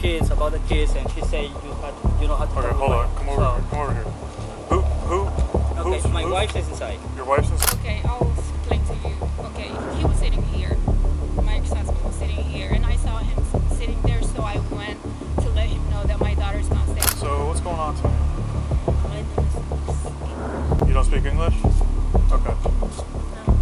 kids, and she said you don't have to. Okay, hold on. Come over here. Who? Okay, my wife is inside. Your wife's inside? Okay, I'll explain to you. Okay, he was sitting here. My ex-husband was sitting here, and I saw him sitting there, so I went to let him know that my daughter's not staying. So what's going on tonight? My daughter's You don't speak English? Okay. no.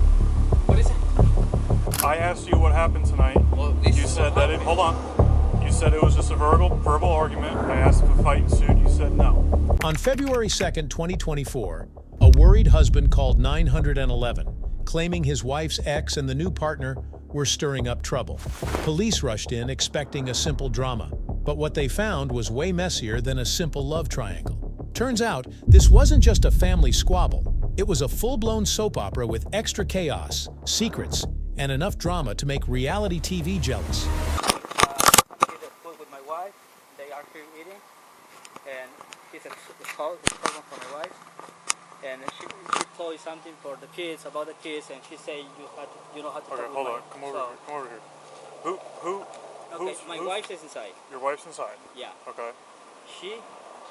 What is it? I asked you what happened tonight. Well, this You is said what that it. happened. Hold on. You said it was just a verbal argument. I asked if a fight ensued. You said no. On February 2nd, 2024, a worried husband called 911, claiming his wife's ex and the new partner were stirring up trouble. Police rushed in expecting a simple drama, but what they found was way messier than a simple love triangle. Turns out, this wasn't just a family squabble. It was a full-blown soap opera with extra chaos, secrets, and enough drama to make reality TV jealous. He's at food with my wife. They are here eating, and he's a call for my wife. And she told you something for the kids about the kids, and she said you don't have to. Okay, talk hold with on. my- Come over so- here. Come over here. Okay, my wife is inside. Your wife's inside? Yeah. Okay. She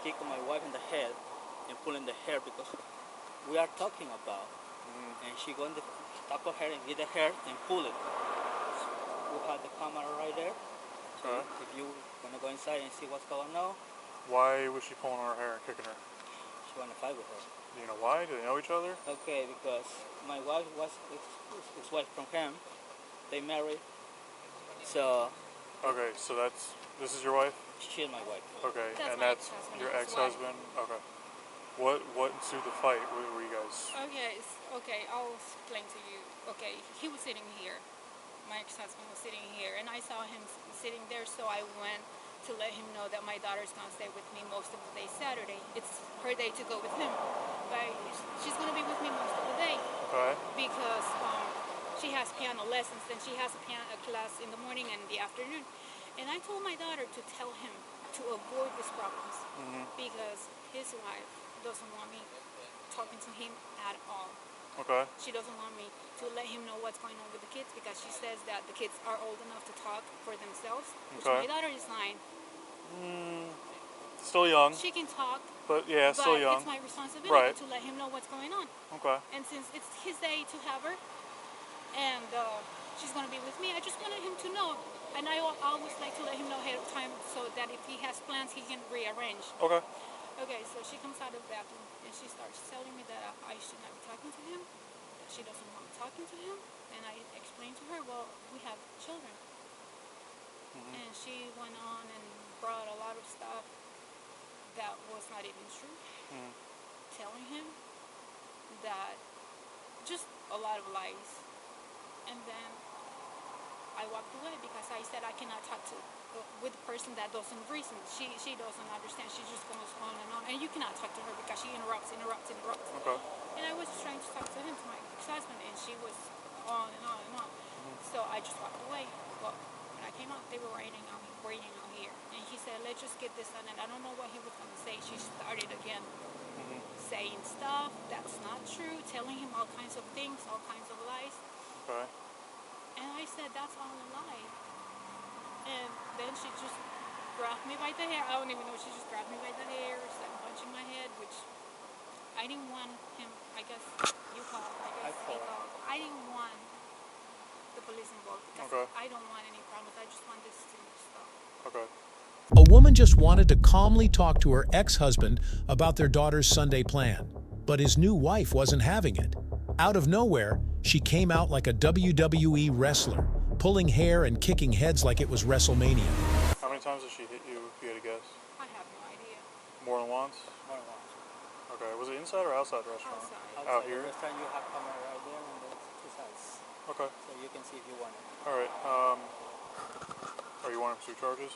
kicked my wife in the head and pulling the hair because we are talking about, and she going to tap her hair and get the hair and pull it. We have the camera right there. So Okay. if you wanna go inside and see what's going on, Why was she pulling her hair and kicking her? she wanna fight with her. Do you know why? Do they know each other? Okay, because my wife was his wife from him. They married. So Okay, so this is your wife? she is my wife. Okay, That's and my that's ex-husband, your his wife. ex-husband? Okay. What ensued the fight? Were you guys? Okay, I'll explain to you. Okay, he was sitting here. My ex-husband was sitting here, and I saw him sitting there, so I went to let him know that my daughter's gonna stay with me most of the day Saturday. It's her day to go with him, but she's gonna be with me most of the day Okay. because she has piano lessons, and she has a piano class in the morning and the afternoon. And I told my daughter to tell him to avoid these problems because his wife doesn't want me talking to him at all. Okay. She doesn't want me to let him know what's going on with the kids because she says that the kids are old enough to talk for themselves. Which Okay. my daughter is 9. Still young, She can talk, but yeah, but still young. it's my responsibility Right. to let him know what's going on. Okay. And since it's his day to have her, and she's going to be with me, I just wanted him to know. And I always like to let him know ahead of time so that if he has plans, he can rearrange. Okay. Okay, so she comes out of the bathroom and she starts telling me that I should not be talking to him, that she doesn't want me talking to him. And I explained to her, well, we have children. And she went on and brought a lot of stuff that was not even true, telling him that just a lot of lies. And then I walked away because I said I cannot talk to with a person that doesn't reason. She doesn't understand. She just goes on, and you cannot talk to her because she interrupts. Okay. And I was trying to talk to him, to my ex-husband, and she was on and on and on. So I just walked away. Well, when I came out, they were waiting out here, and he said, "Let's just get this done." And I don't know what he was going to say. She started again, saying stuff that's not true, telling him all kinds of things, all kinds of lies. Okay. And I said, that's all a lie. And then she just grabbed me by the hair. I don't even know. She just grabbed me by the hair, started punching my head, which I didn't want him, I guess you call it. I didn't want the police involved because Okay. I don't want any problems. I just want this to stop. Okay. A woman just wanted to calmly talk to her ex-husband about their daughter's Sunday plan, but his new wife wasn't having it. Out of nowhere, she came out like a WWE wrestler, pulling hair and kicking heads like it was WrestleMania. How many times did she hit you, if you had to guess? I have no idea. More than once? More than once. Okay. Was it inside or outside the restaurant? Outside. Out here? The restaurant, you have camera right there on the two sides, Okay. so you can see if you want it. All right. Are you wanting to pursue charges?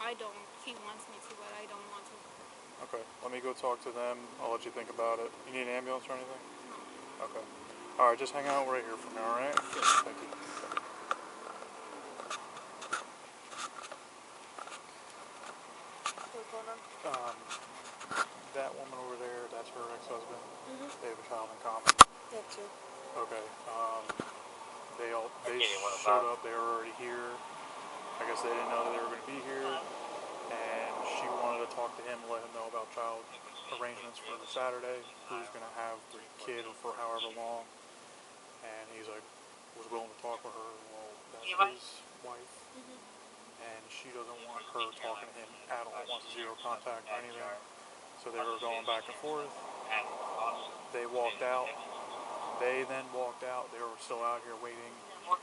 I don't. He wants me to, but I don't want to. Okay. Let me go talk to them. I'll let you think about it. You need an ambulance or anything? Okay. All right. Just hang out right here for now. All right? Sure. Thank you. What's going on? That woman over there, that's her ex-husband. They have a child in common. That's you. Okay. They showed up. They were already here. I guess they didn't know that they were going to be here. arrangements for the Saturday, who's going to have the kid for however long. And he's like, was willing to talk with her. Well, that's his wife. And she doesn't want her talking to him at all. Wants zero contact or anything. So they were going back and forth. They walked out. They then walked out. They were still out here waiting.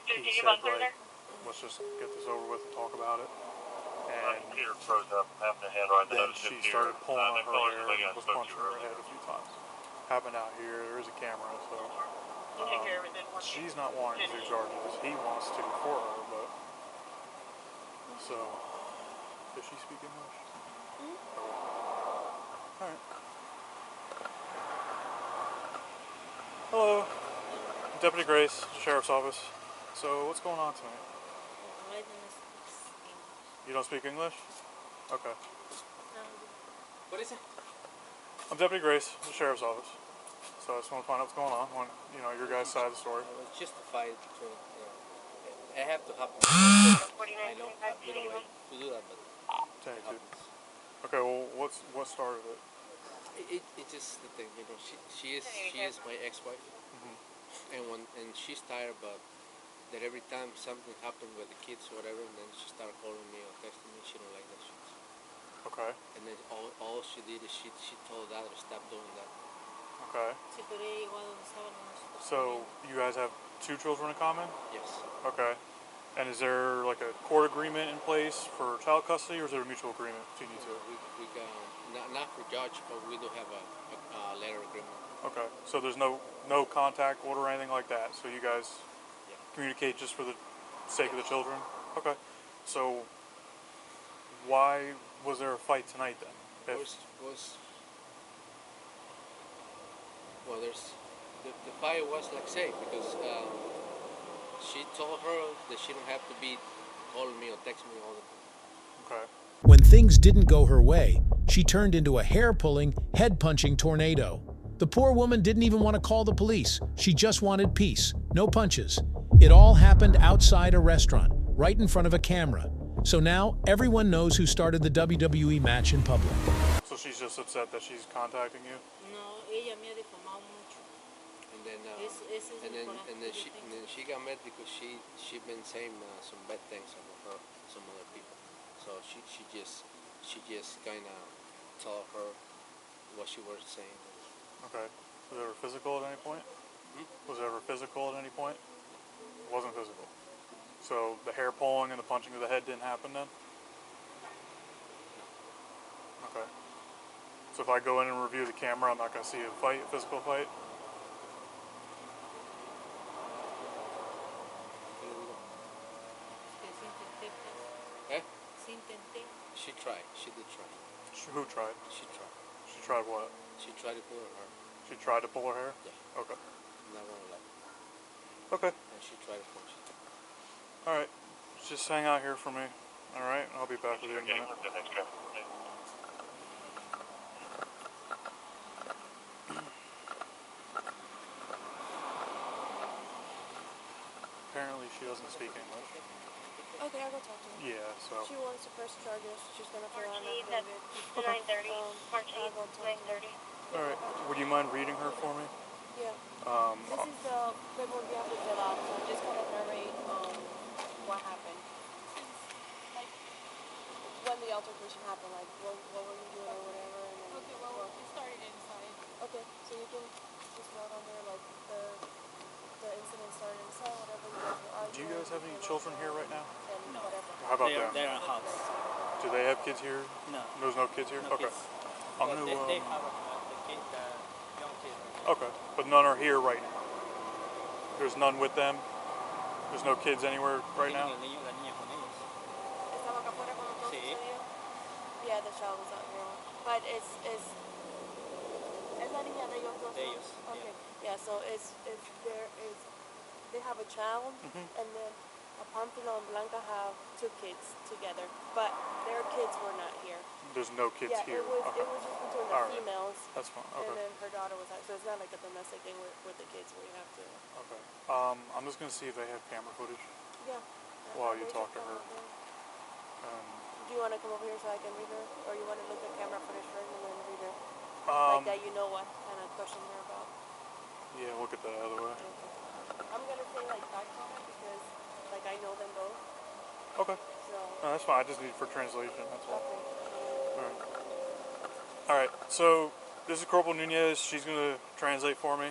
He said, like, let's just get this over with and talk about it. And then she started pulling on her hair and was punching her head a few times. Happened out here. There is a camera, so she's not wanting to do charges. He wants to for her, but so does she speak English? All right. Hello, Deputy Grace, Sheriff's Office. So what's going on tonight? You don't speak English? Okay. What is it? I'm Deputy Grace, the Sheriff's Office. So I just want to find out what's going on. Want, you know, your guys' side of the story. It's justified to, it have to happen. I know we don't like to do that, but it happens. Okay, well, what started it? It's just the thing, you know. She is my ex-wife, and she's tired about that every time something happened with the kids or whatever, and then she started calling me or texting me. She don't like that shit. Okay. And then all she did is she told her to stop doing that. Okay. So you guys have 2 children in common? Yes. Okay. And is there like a court agreement in place for child custody, or is there a mutual agreement between you two? We got not for judge, but we do have a letter agreement. Okay. So there's no contact order or anything like that. So you guys communicate just for the sake of the children? Okay. So why was there a fight tonight then? Well, there's the fight was like say because she told her that she don't have to be calling me or texting me all the time. Okay. When things didn't go her way, she turned into a hair-pulling, head-punching tornado. The poor woman didn't even want to call the police. She just wanted peace, no punches. It all happened outside a restaurant, right in front of a camera. So now everyone knows who started the WWE match in public. So she's just upset that she's contacting you? No, ella me ha difamado mucho. And then she got mad because she been saying some bad things about her, some other people. So she just kind of told her what she was saying. Okay. Was it ever physical at any point? Was it ever physical at any point? It wasn't physical. So the hair pulling and the punching of the head didn't happen then? Okay. So if I go in and review the camera, I'm not going to see a fight, a physical fight? Eh? She tried. She did try. Who tried? She tried. She tried what? She tried to pull her hair. She tried to pull her hair? Yeah. Okay. Not gonna lie. Okay. And she tried to punch it. Alright. Just hang out here for me. Alright? I'll be back with you in a minute. Apparently she doesn't speak English. Okay, I'll go talk to her. Yeah, so. She wants to press charges. She's gonna fill out an That's affidavit. 9:30. March 8th, 9:30. Alright. Would you mind reading her for me? Yeah. This is the paperwork you have to fill out. So just kind of narrate what happened. Like when the altercation happened, like what were you doing or whatever. And then, Okay, well, it started inside. okay, so you can just note on there like the incident started inside, whatever you guys were arguing. Do you guys have any children here right now? And No. whatever. How about them? They're in a house. Do they have kids here? No. There's no kids here? No Okay. kids. I'm But gonna, they have the kid, young kid. okay. But none are here right now. There's none with them? There's no kids anywhere right now? La niña con ellos. Estaba acá afuera cuando todo Sí. sucedió. Yeah, the child was out here. But it's la niña de ellos dos. De ellos, Okay. Yeah, so they have a child, and then Pamphilo and Blanca have 2 kids together, but their kids were not here. There's no kids Yeah, here? it was Okay. just between the Alright. females, That's fine. and Okay. then her daughter was out. So it's not like a domestic thing with the kids where you have to. Okay. I'm just gonna see if they have camera footage. Yeah. While you Raise talk your to her. phone, yeah. Um, Do you want to come over here so I can read her, or you want to look at camera footage first and then read her? Like that you know what kind of question they're about? Yeah, look at that other way. Okay. I'm gonna say like that comment because like I know them both. Okay. So. No, that's fine. I just need it for translation. That's all. Okay. All right. So this is Corporal Nunez. She's gonna translate for me,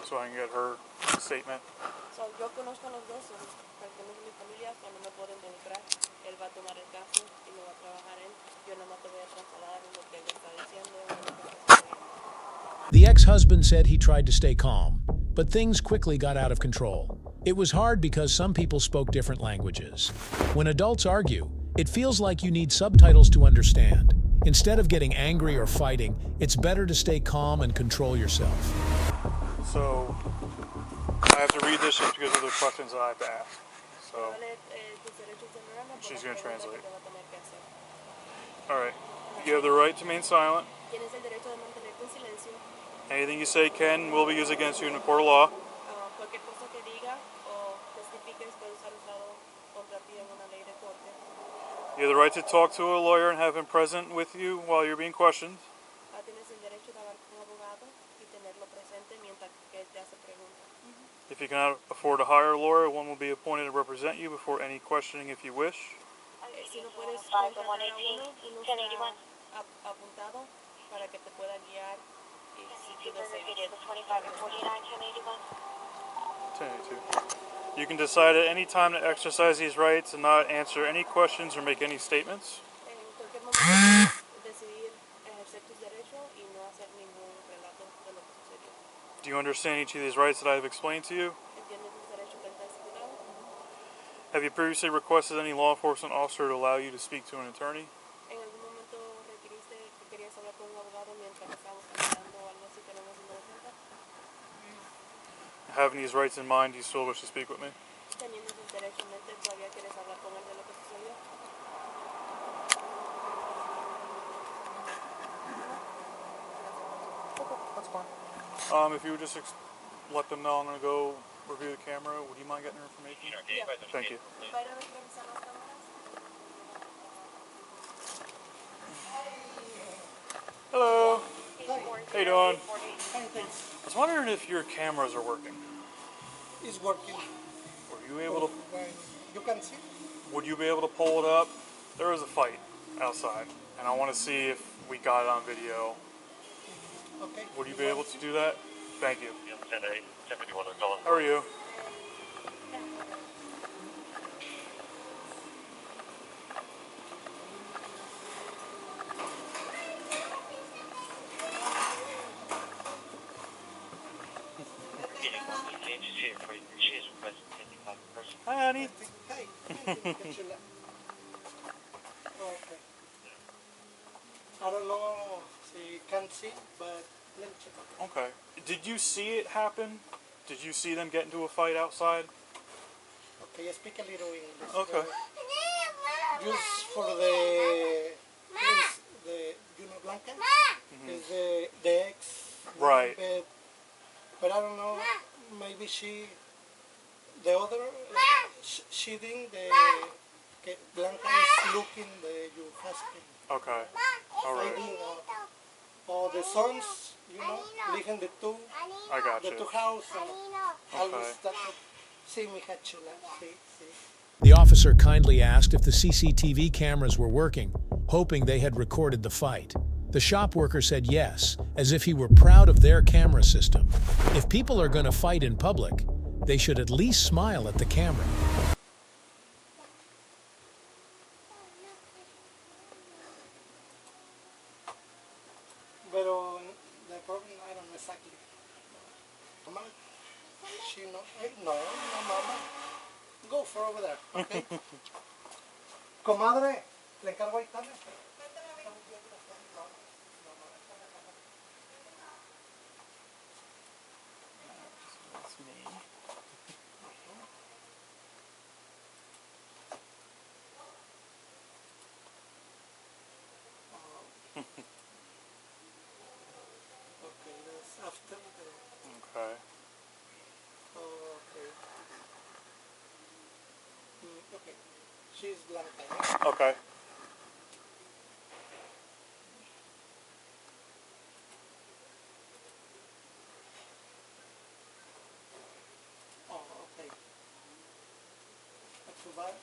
so I can get her statement. So yo conozco a los dos, son personas de mi familia, so no me puedo involucrar. Él va a tomar el caso y lo va a trabajar él. Yo nada más te voy a trasladar lo que él está diciendo y lo que está sucediendo. The ex-husband said he tried to stay calm, but things quickly got out of control. It was hard because some people spoke different languages. When adults argue, it feels like you need subtitles to understand. Instead of getting angry or fighting, it's better to stay calm and control yourself. So I have to read this just because of the questions that I have to ask. So she's going to translate. All right. You have the right to remain silent. Tienes el derecho de mantenerte en silencio. Anything you say can and will be used against you in a court of law. Cualquier cosa que diga o testifiques puede ser usado contra ti en una ley de corte. You have the right to talk to a lawyer and have him present with you while you're being questioned. Tienes el derecho de hablar con un abogado y tenerlo presente mientras que él te hace preguntas. If you cannot afford to hire a lawyer, one will be appointed to represent you before any questioning if you wish. Si no puedes contratar a uno será apuntado para que te pueda guiar y si tú deseas. 1082. You can decide at any time to exercise these rights and not answer any questions or make any statements. En cualquier momento puedes decidir ejercer tus derechos y no hacer ningún relato de lo que sucedió. Do you understand each of these rights that I have explained to you? ¿Entiendes tus derechos que te he explicado? Have you previously requested any law enforcement officer to allow you to speak to an attorney? ¿En algún momento requiriste que querías hablar con un abogado mientras estábamos caminando o algo así que no nos dimos cuenta? Having these rights in mind, do you still wish to speak with me? Teniendo tus derechos en mente, ¿todavía quieres hablar con él de lo que sucedió? That's fine. If you would just let them know I'm going to go review the camera, would you mind getting their information? Yeah. Thank you. Hello. How you doing? Fine, thanks. I was wondering if your cameras are working. It's working. Were you able to? When you can see? Would you be able to pull it up? There was a fight outside, and I want to see if we got it on video. Okay. Would you be able to do that? Thank you. How are you? Hi, honey. Hey, okay. I don't know if you can see, but let me check. Okay. Did you see it happen? Did you see them get into a fight outside? Okay, I speak a little English. Okay. Just for the you know, Blanca? Is the ex. Right. But I don't know, maybe the other, she think Blanca is looking your husband. Okay. All right. Or the sons, you know, living the two house and always that see me hachula. See. The officer kindly asked if the CCTV cameras were working, hoping they had recorded the fight. The shop worker said yes, as if he were proud of their camera system. If people are going to fight in public, they should at least smile at the camera. Pero the problem, I don't know exactly. Mama, she no, no, mama. Go for over there, okay? Comadre, le encargo ahí también. Okay, that's after the... Okay. Okay. Okay. She's Blanca. Okay. back.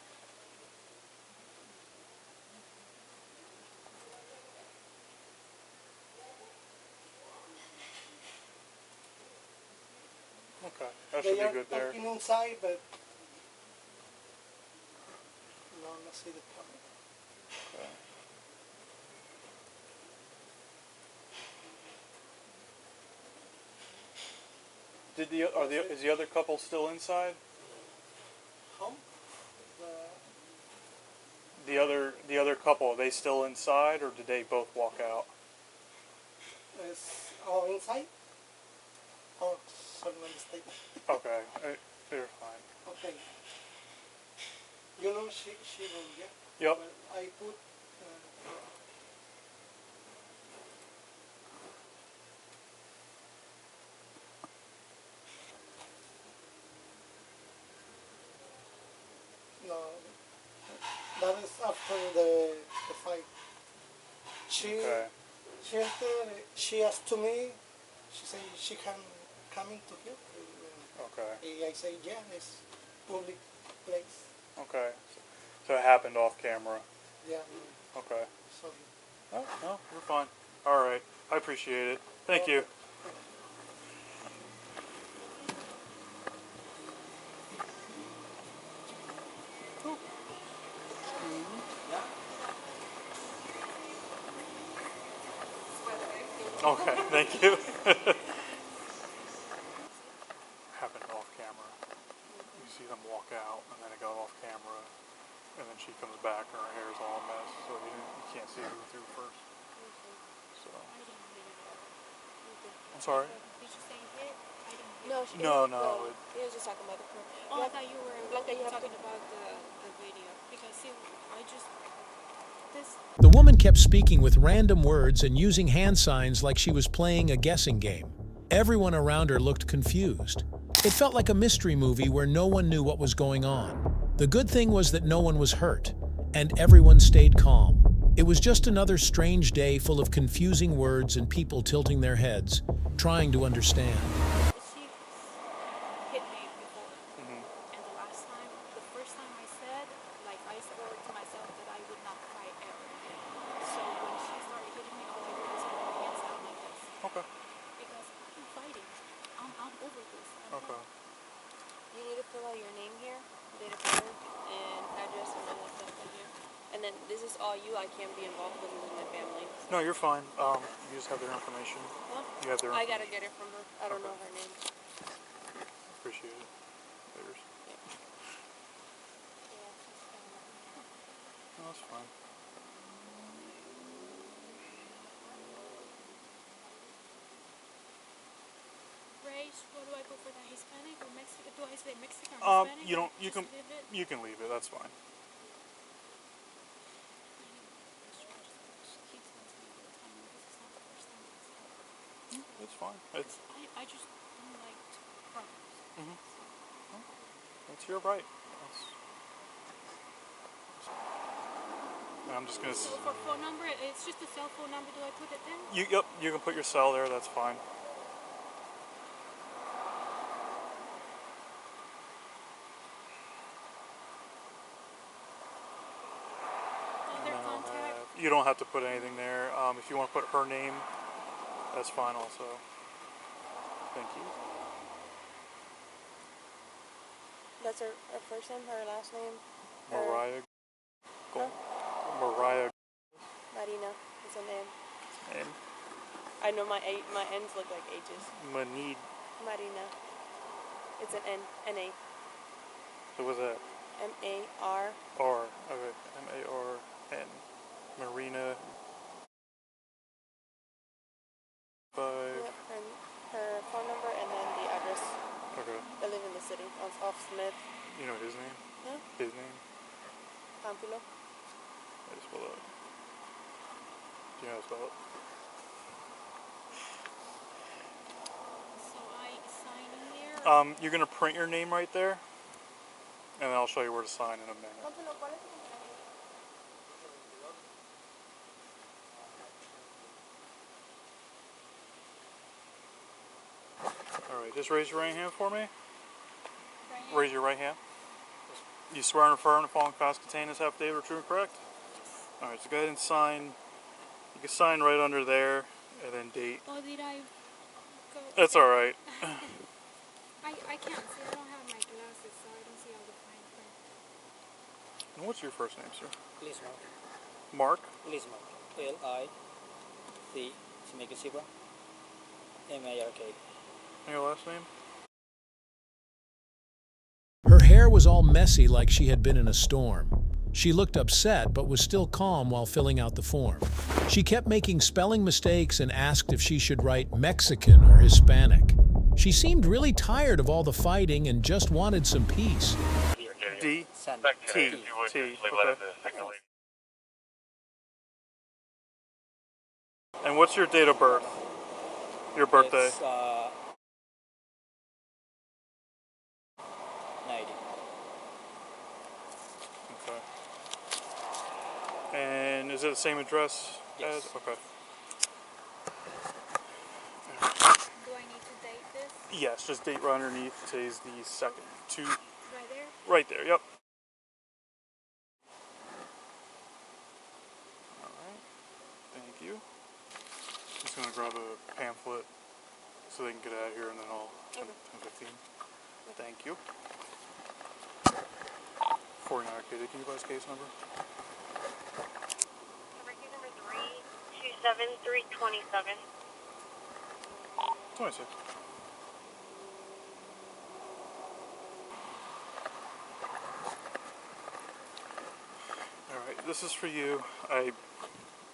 Okay, that should be good there. They are talking inside, but no, let's see the camera. Okay. Is the other couple still inside? Home? The other couple, are they still inside, or did they both walk out? Is all inside? Oh, sorry, my mistake. Okay, they're fine. Okay. You know she will get. Yep. But I put. No, that is after the fight. She asked to me. She said she can come into here. Okay. I say yeah, it's public place. Okay. So it happened off camera. Yeah. Okay. Sorry. Oh, no, you're fine. All right. I appreciate it. Thank you. Okay, thank you. Happened off camera. You see them walk out, and then it got off camera, and then she comes back, and her hair's all a mess, so you can't see who threw first. So. I'm sorry? Did you say hit? I didn't No, No. he was just talking about the car. Oh, I thought you were you talking about the video. Because, see, I just... The woman kept speaking with random words and using hand signs like she was playing a guessing game. Everyone around her looked confused. It felt like a mystery movie where no one knew what was going on. The good thing was that no one was hurt, and everyone stayed calm. It was just another strange day full of confusing words and people tilting their heads, trying to understand. She hit me before. And the first time I said, like, I swore to myself that I would not fight ever again. So when she started hitting me, all I did was put my hands down like this. Okay. Because I'm fighting. I'm over this. Okay. You need to fill out your name here, date of birth, and address, and all that stuff right here. And then this is all you. I can't be involved because this is my family. No, you're fine. You just have their information. Huh? You have their information. I gotta get it from her. I don't know her name. Appreciate it. Later. No, that's fine. Race, what do I go for, that Hispanic or Mexican? Do I say Mexican or Hispanic? You can leave it. That's fine. It's fine. I just don't like crimes. That's your right. I'm just gonna. So for phone number, it's just a cell phone number. Do I put it in? Yep. You can put your cell there. That's fine. Other contact. You don't have to put anything there. If you want to put her name, that's fine also. Thank you. That's her first name, her last name? Mariah. Huh? Mariah. Marina is a name. Name. I know my N's look like H's. Manid. Marina. It's an N. N-A. What was that? M-A-R. R. Okay. M-A-R-N. Marina. Yep, and her phone number and then the address. Okay. I live in the city, off Smith. You know his name? Huh? His name? Pamphilo. I just spell it. Do you know how to spell it? So I sign in here. You're gonna print your name right there, and then I'll show you where to sign in a minute. Pamphilo, ¿cuál es tu cumpleaños? Alright, just raise your right hand for me. Right here. Raise your right hand. You swear and affirm the following facts contained in this affidavit are true and correct? Alright, so go ahead and sign. You can sign right under there and then date. Oh, did I go? That's alright. I can't see. I don't have my glasses, so I don't see all the fine print. And what's your first name, sir? Please, Mark. Mark? Please, Mark. L-I-C, to make a zebra. M-A-R-K. And your last name? Her hair was all messy like she had been in a storm. She looked upset but was still calm while filling out the form. She kept making spelling mistakes and asked if she should write Mexican or Hispanic. She seemed really tired of all the fighting and just wanted some peace. D? Send. T. T. Okay. And what's your date of birth? Your birthday? It's, 90. Okay. And is it the same address Yes. as? Okay. Do I need to date this? Yes, just date right underneath. Today's the 2nd. Right there? Right there, yep. Alright. Thank you. Just gonna grab a pamphlet so they can get out of here and then I'll 10:15. Thank you. 49, okay, can you give us case number? Case number 327-327. 26. Alright, this is for you.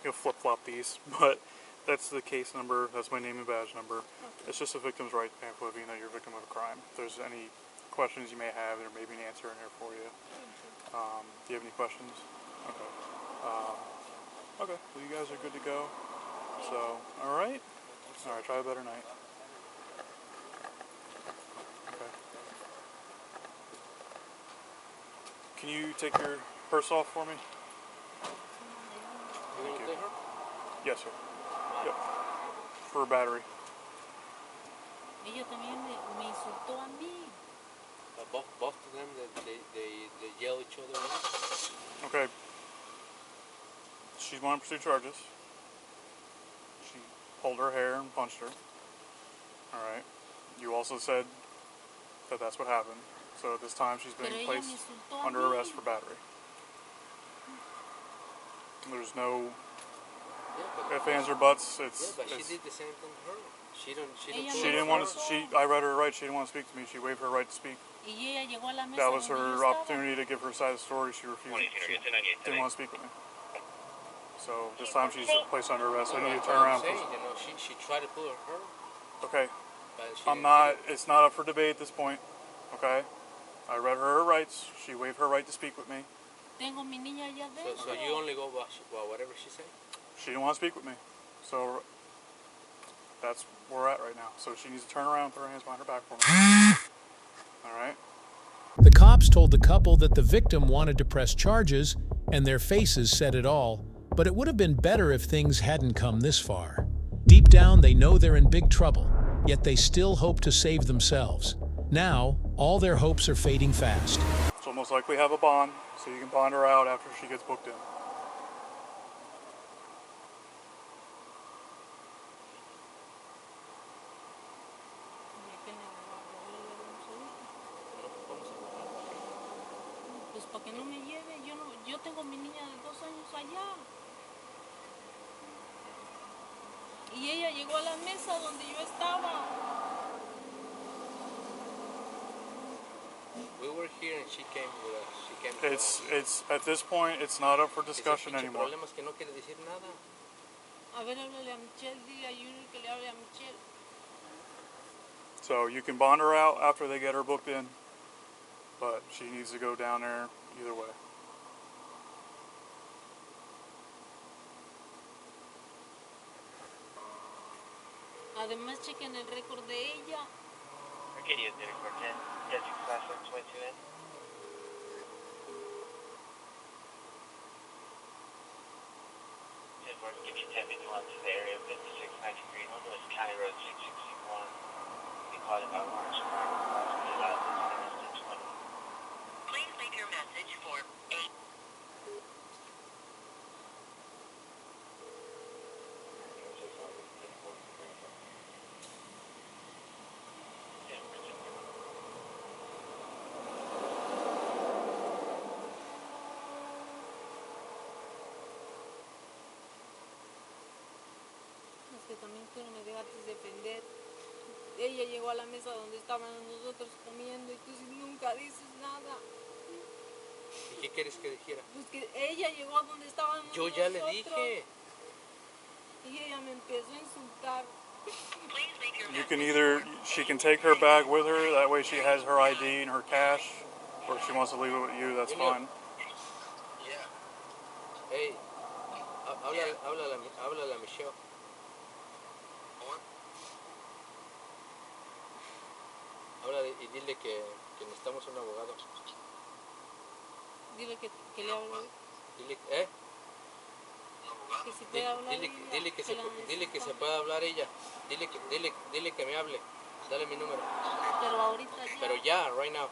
You'll flip-flop these, but that's the case number, that's my name and badge number. Okay. It's just a victim's right pamphlet being that you're a victim of a crime. If there's any questions you may have, there may be an answer in there for you. Do you have any questions? Okay. Okay, well you guys are good to go. So, alright? Alright, try a better night. Okay. Can you take your purse off for me? Thank you. Yes, sir. Yep. For a battery. Ella también me insultó a mí. Both of them, they yell each other out? Okay. She's wanting to pursue charges. She pulled her hair and punched her. Alright. You also said that that's what happened. So at this time she's being placed under arrest for battery. There's no ifs, ands, or buts. But she did the same thing to her. She didn't want to. I read her right. She didn't want to speak to me. She waived her right to speak. That was her opportunity to give her side of the story. She refused. She didn't want to speak with me. So this time she's placed under arrest. I need to turn around. She tried to pull her. Okay. I'm not. It's not up for debate at this point. Okay. I read her rights. She waived her right to speak with me. So you only go by whatever she said? She didn't want to speak with me. So that's where we're at right now. So she needs to turn around, throw her hands behind her back for me. Alright? The cops told the couple that the victim wanted to press charges, and their faces said it all, but it would have been better if things hadn't come this far. Deep down, they know they're in big trouble, yet they still hope to save themselves. Now, all their hopes are fading fast. It's almost like we have a bond, so you can bond her out after she gets booked in. Pues para que no me lleve, yo tengo mi niña de 2 años allá. Y ella llegó a la mesa donde yo estaba. We were here and she came with us. It's at this point, it's not up for discussion anymore. El problema es que no quiere decir nada. A ver, háblale a Michelle, dile a Junior que le hable a Michelle. So you can bond her out after they get her booked in, but she needs to go down there either way. Además, chequen el récord de ella. Arcadia did it for 10. District class 22 in. Give you 10 minutes to the area of 5693 Northwest County Road 661. Be called about law&crime. Please leave your message for 8. Es que también tú no me dejaste defender. Ella llegó a la mesa donde estaban nosotros comiendo y tú nunca dices nada. ¿Y qué quieres que dijera? Pues que ella llegó a donde estaban Yo nosotros. ya le dije. Y ella me empezó a insultar. You can either, she can take her bag with her, that way she has her ID and her cash, or if she wants to leave it with you, that's fine. Yeah. Hey, háblale a Michelle. Háblale y dile que necesitamos un abogado. Dile que le hable. Dile, Que si puede hablar ella, dile que se pueda hablar ella. Dile que me hable. Dale mi número. Pero ahorita ya. Pero ya, right now.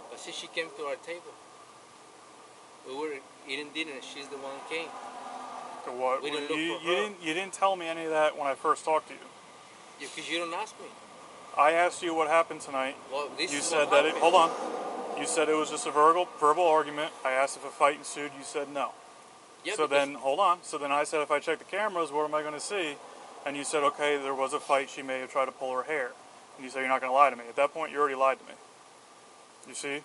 But see, she came to our table. We were eating dinner. She's the one who came. So what? We didn't look for her. You didn't tell me any of that when I first talked to you. Because you don't ask me. I asked you what happened tonight. Well, this You is said what that happened. hold on. You said it was just a verbal argument. I asked if a fight ensued. You said no. Yeah, So because- then, hold on. So then I said, if I check the cameras, what am I going to see? And you said, okay, there was a fight. She may have tried to pull her hair. And you said, you're not going to lie to me. At that point, you already lied to me. You see?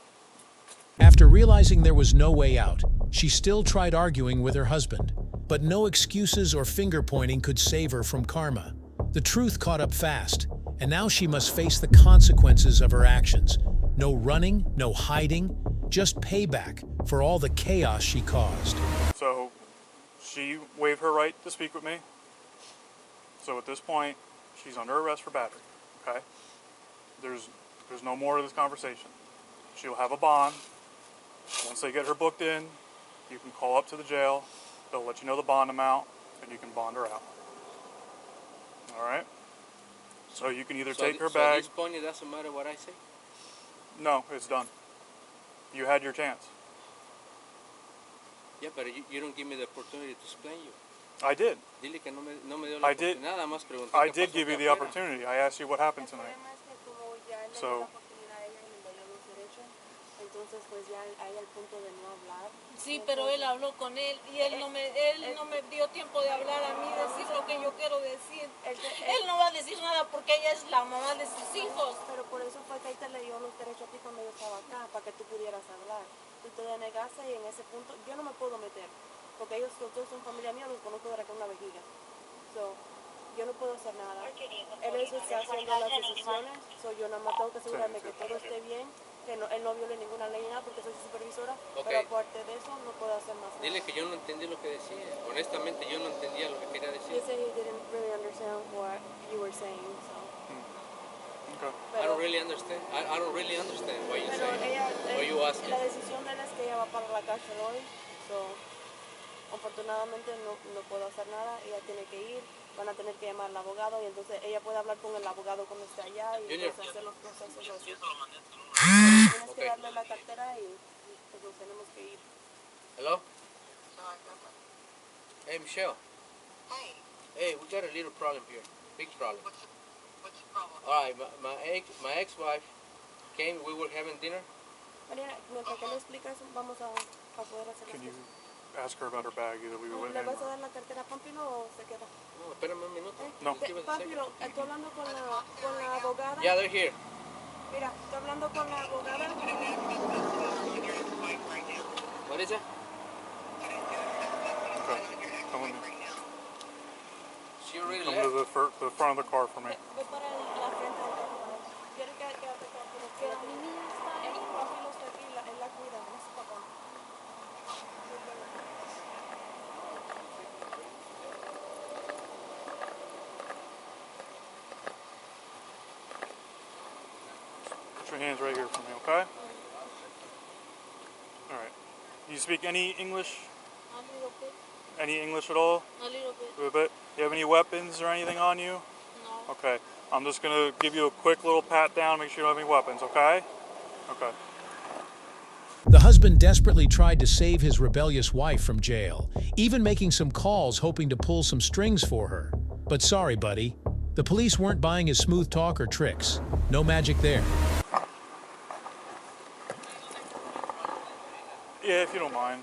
After realizing there was no way out, she still tried arguing with her husband. But no excuses or finger pointing could save her from karma. The truth caught up fast, and now she must face the consequences of her actions. No running, no hiding, just payback for all the chaos she caused. So she waived her right to speak with me. So at this point, she's under arrest for battery. Okay? There's no more to this conversation. She'll have a bond. Once they get her booked in, you can call up to the jail. They'll let you know the bond amount, and you can bond her out. All right? So you can either take her So bag. at this point, it doesn't matter what I say? No, it's done. You had your chance. Yeah, but you don't give me the opportunity to explain you. I did. Dile que no me dio la I did. oportunidad, nada más pregunté I qué did pasó give you aquí the afuera. opportunity. I asked you what happened El tonight. problema es que como ya él le So- dio la oportunidad a ella y le invadió los derechos, entonces pues ya hay el punto de no hablar. Sí, pero él habló con él y él no me dio tiempo de hablar a mí, decir lo que yo quiero decir. Él no va a decir nada porque ella es la mamá de sus hijos. Pero por eso fue que él te le dio los derechos a ti cuando yo estaba acá, para que tú pudieras hablar. Tú te denegaste y en ese punto yo no me puedo meter, porque ellos todos son familia mía, los conozco desde que una vejiga. So, yo no puedo hacer nada. Él es el que está haciendo las decisiones, so, yo nada más tengo que asegurarme que todo esté bien, que no, él no viole ninguna ley ni nada porque soy su supervisora, Ok. pero aparte de eso no puedo hacer más nada. Dile que yo no entendí lo que decía. Honestamente, yo no entendía lo que quería He decir. said he didn't really understand what you were saying, so. Okay. I don't really understand. I don't really understand what you Pero say. ella, What you asking. la decisión de él es que ella va para la cárcel hoy, so, afortunadamente no puedo hacer nada, ella tiene que ir, van a tener que llamar al abogado y entonces ella puede hablar con el abogado cuando esté allá y Junior. entonces hacer los procesos así. Tienes que Okay. darle la cartera y pues nos tenemos que ir. Hello? Hey, Michelle. Hey, Hey, we got a little problem here. Big problem. what's the problem? All right, my ex-wife came. We were having dinner. María, mientras que le explicas, vamos a poder hacer las Can you cosas. ask her about her bag? Either leave it with ¿Le him vas a or... dar la cartera a Pampino o se queda? No, espérame un minuto. No. ¿Qué ibas a decir? Pampino, estoy hablando con la abogada. Yeah, they're here. Mira, estoy hablando con la abogada. What is it? Okay. Come with me. She already Come left. to the front of the car for me. Ve para la frente del carro. Quiero que pero mi niña está ahí. Pampino está aquí, él la cuida, no es su papá. Put your hands right here for me, okay? All right. Do you speak any English? A little bit, Any English at all? a little bit. A little bit. Do you have any weapons or anything on you? No. Okay. I'm just going to give you a quick little pat down, make sure you don't have any weapons, okay? Okay. The husband desperately tried to save his rebellious wife from jail, even making some calls hoping to pull some strings for her. But sorry, buddy. The police weren't buying his smooth talk or tricks. No magic there. Yeah, if you don't mind.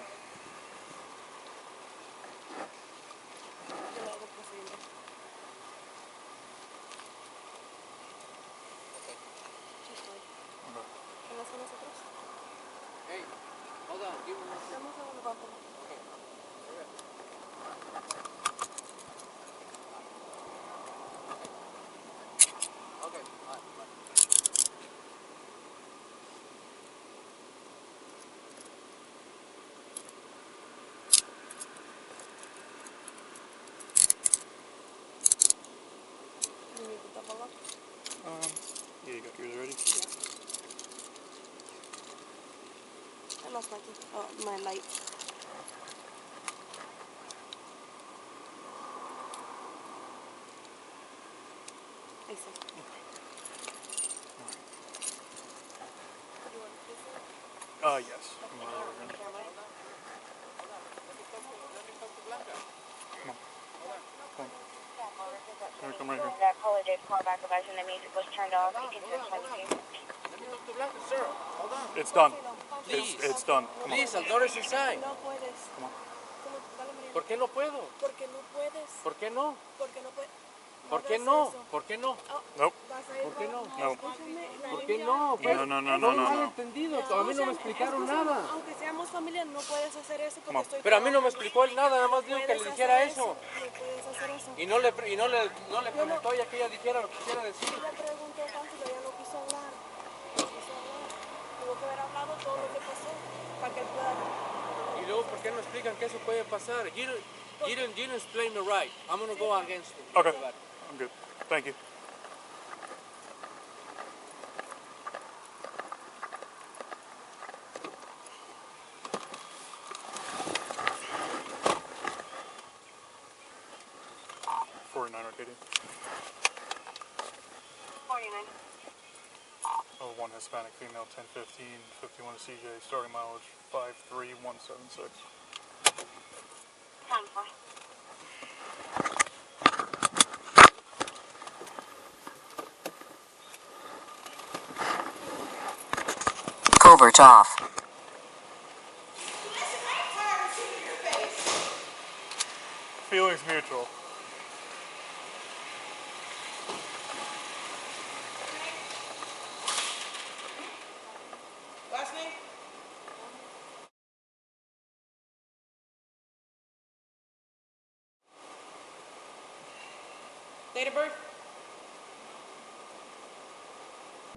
Hey, hold on. Give me one second. Okay. All right. Yeah, you got yours ready? I lost my key. Oh, my light. I see. Yes. Come on. Come right here. That caller did call back advising the music was turned off. He can just find you. Let me talk to Blanca, sir. Hold on. It's done. Please. It's done. Come on. Please, el door is inside. No puedes. Come on. ¿Por qué no puedo? Porque no puedes. ¿Por qué no? Porque no puedes. ¿Por qué no? ¿Por qué no? Nope. ¿Por qué no? No. ¿Por qué no? No. Malentendido. A mí no me explicaron nada. Aunque seamos familia, no puedes hacer eso porque estoy Pero a mí no me explicó él nada, nada más dijo que le dijera eso. No puedes hacer eso. Y no le preguntó ya que ella dijera lo que quisiera decir. Yo le pregunté tanto y ella no quiso hablar. Tuvo que haber hablado todo lo que pasó para que él pueda. Y luego, ¿por qué no explican que eso puede pasar? You didn't explain me right. I'm going to go against it. Okay. I'm good. Thank you. Arcadian. 49. Oh, one Hispanic female, 1015, 51 CJ, starting mileage 53176. 10-4. Covert off. Feelings mutual. Last name? Date of birth?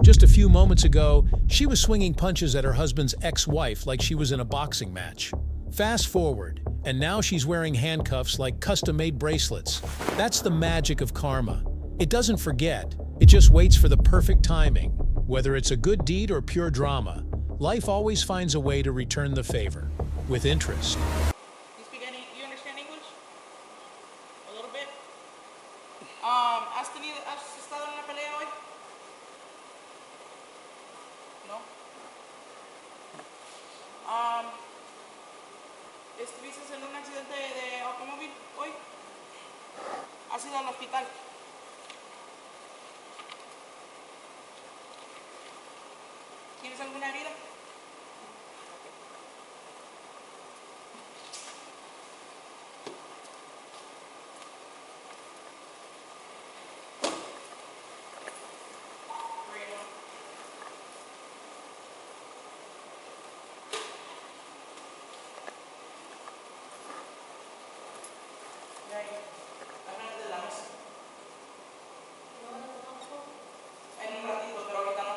Just a few moments ago, she was swinging punches at her husband's ex-wife like she was in a boxing match. Fast forward, and now she's wearing handcuffs like custom-made bracelets. That's the magic of karma. It doesn't forget, it just waits for the perfect timing. Whether it's a good deed or pure drama, life always finds a way to return the favor, with interest. You understand English? A little bit? ¿Has estado en una pelea hoy? No. ¿Estuviste en un accidente de automóvil hoy? ¿Has ido al hospital? ¿Tienes alguna herida? En un ratito, pero ahorita no.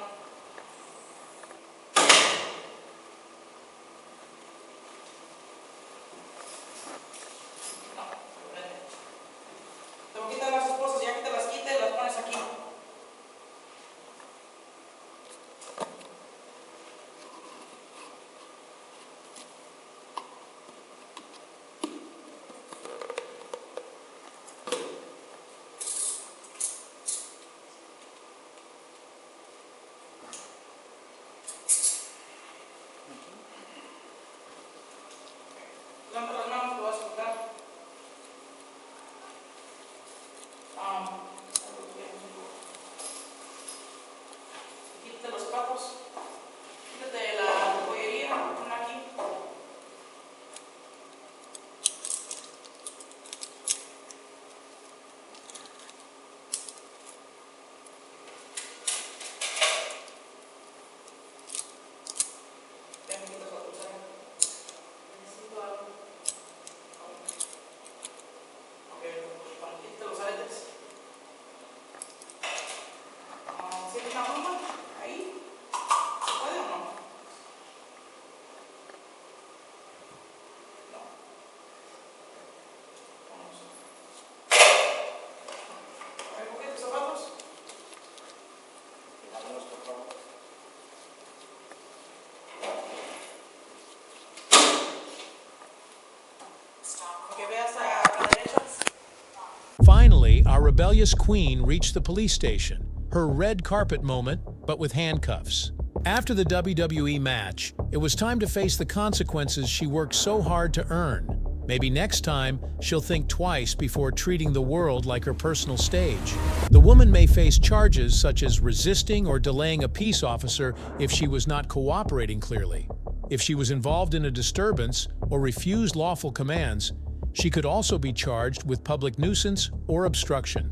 Finally, our rebellious queen reached the police station, her red carpet moment, but with handcuffs. After the WWE match, it was time to face the consequences she worked so hard to earn. Maybe next time, she'll think twice before treating the world like her personal stage. The woman may face charges such as resisting or delaying a peace officer if she was not cooperating clearly. If she was involved in a disturbance or refused lawful commands, she could also be charged with public nuisance or obstruction.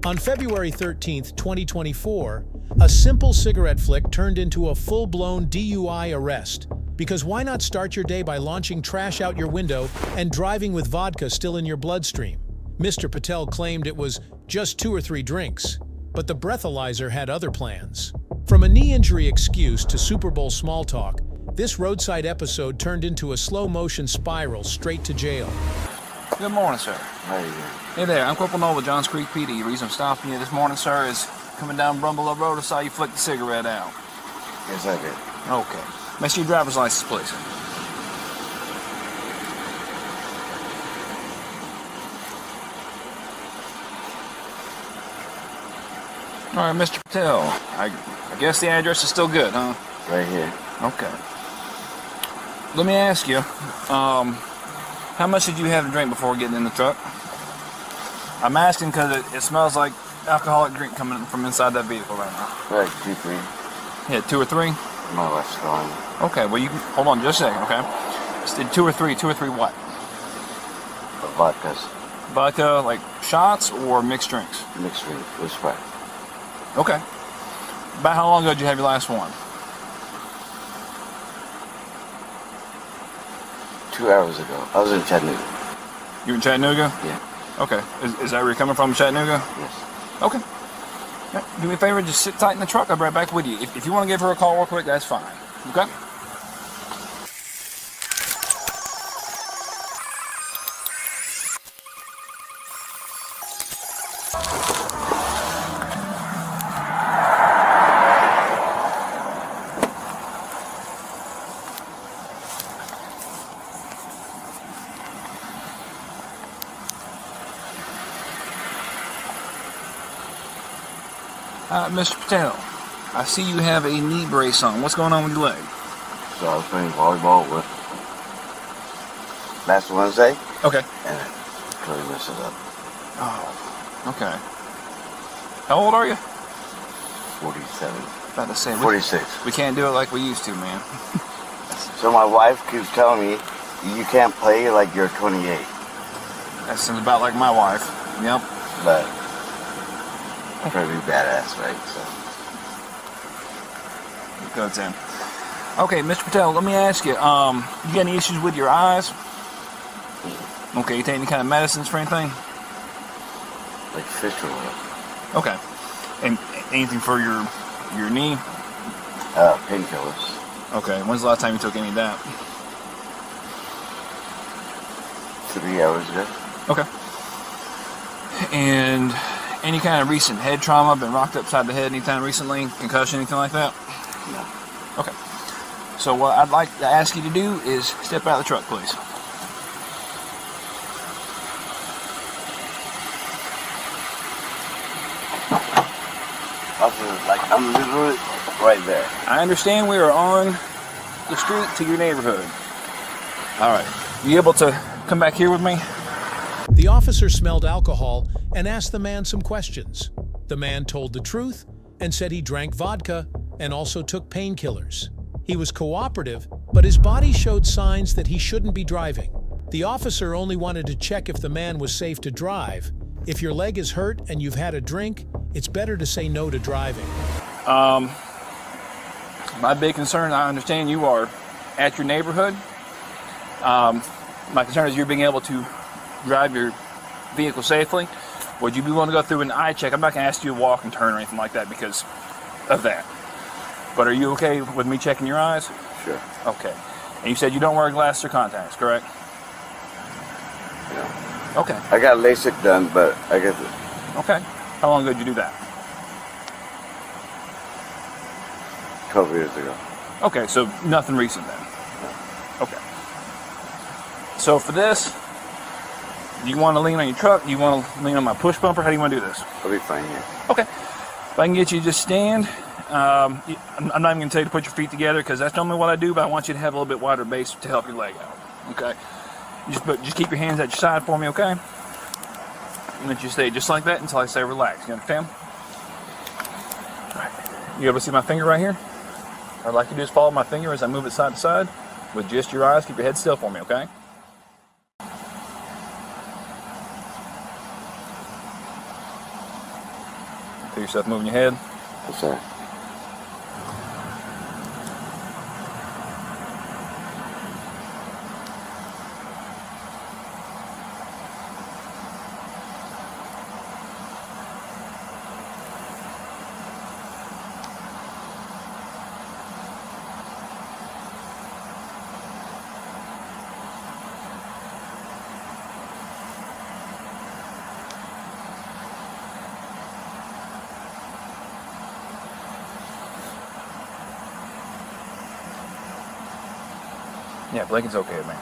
On February 13, 2024, a simple cigarette flick turned into a full-blown DUI arrest. Because why not start your day by launching trash out your window and driving with vodka still in your bloodstream? Mr. Patel claimed it was just 2 or 3 drinks, but the breathalyzer had other plans. From a knee injury excuse to Super Bowl small talk, this roadside episode turned into a slow-motion spiral straight to jail. Good morning, sir. How you doing? Hey there, I'm Corporal Noah with Johns Creek PD. The reason I'm stopping you this morning, sir, is coming down Brumble Road, I saw you flick the cigarette out. Yes, I did. Okay. May I see your driver's license, please? All right, Mr. Patel. I guess the address is still good, huh? Right here. Okay. Let me ask you, how much did you have to drink before getting in the truck? I'm asking because it smells like alcoholic drink coming from inside that vehicle right now. Like 2, 3. Yeah, 2 or 3? My wife's gone. Okay, well you can, hold on just a second, okay? Just did 2 or 3 what? Vodkas. Vodka, like shots or mixed drinks? Mixed drink, it was fine. Okay. About how long ago did you have your last one? 2 hours ago. I was in Chattanooga. You were in Chattanooga? Yeah. Okay. Is that where you're coming from, Chattanooga? Yes. Okay. Yeah, do me a favor, just sit tight in the truck. I'll be right back with you. If you want to give her a call real quick, that's fine. Okay? Mr. Patel, I see you have a knee brace on. What's going on with your leg? So I was playing volleyball with last Wednesday. Okay. And it totally messed it up. Oh, okay. How old are you? 47. About to say, 46. We can't do it like we used to, man. So my wife keeps telling me, you can't play like you're 28. That sounds about like my wife. Yep. But I'm trying to be badass, right? So. Good, Tim. Okay, Mr. Patel, let me ask you, you got any issues with your eyes? Okay, you take any kind of medicines for anything? Like fish oil. Okay. And anything for your knee? Painkillers. Okay, when's the last time you took any of that? 3 hours ago. Okay. And any kind of recent head trauma, been rocked upside the head anytime recently? Concussion, anything like that? No. Okay. So what I'd like to ask you to do is step out of the truck, please. Like, I'm literally right there. I understand we are on the street to your neighborhood. All right. You able to come back here with me? The officer smelled alcohol and asked the man some questions. The man told the truth and said he drank vodka and also took painkillers. He was cooperative, but his body showed signs that he shouldn't be driving. The officer only wanted to check if the man was safe to drive. If your leg is hurt and you've had a drink, it's better to say no to driving. My big concern, I understand you are at your neighborhood. My concern is you're being able to drive your vehicle safely. Would you be willing to go through an eye check? I'm not going to ask you to walk and turn or anything like that because of that. But are you okay with me checking your eyes? Sure. Okay. And you said you don't wear glasses or contacts, correct? Yeah. Okay. I got LASIK done, but I guess it. Okay. How long ago did you do that? 12 years ago. Okay, so nothing recent then. Okay. So for this, do you want to lean on your truck? Do you want to lean on my push bumper? How do you want to do this? I'll be fine here. Okay. If I can get you to just stand, I'm not even going to tell you to put your feet together because that's normally what I do, but I want you to have a little bit wider base to help your leg out. Okay. Just keep your hands at your side for me, okay? And let you stay just like that until I say relax. You understand? All right. You able to see my finger right here? What I'd like you to do is follow my finger as I move it side to side with just your eyes. Keep your head still for me, okay? Feel yourself moving your head? Yes, sir. Yeah, blanket's okay with me.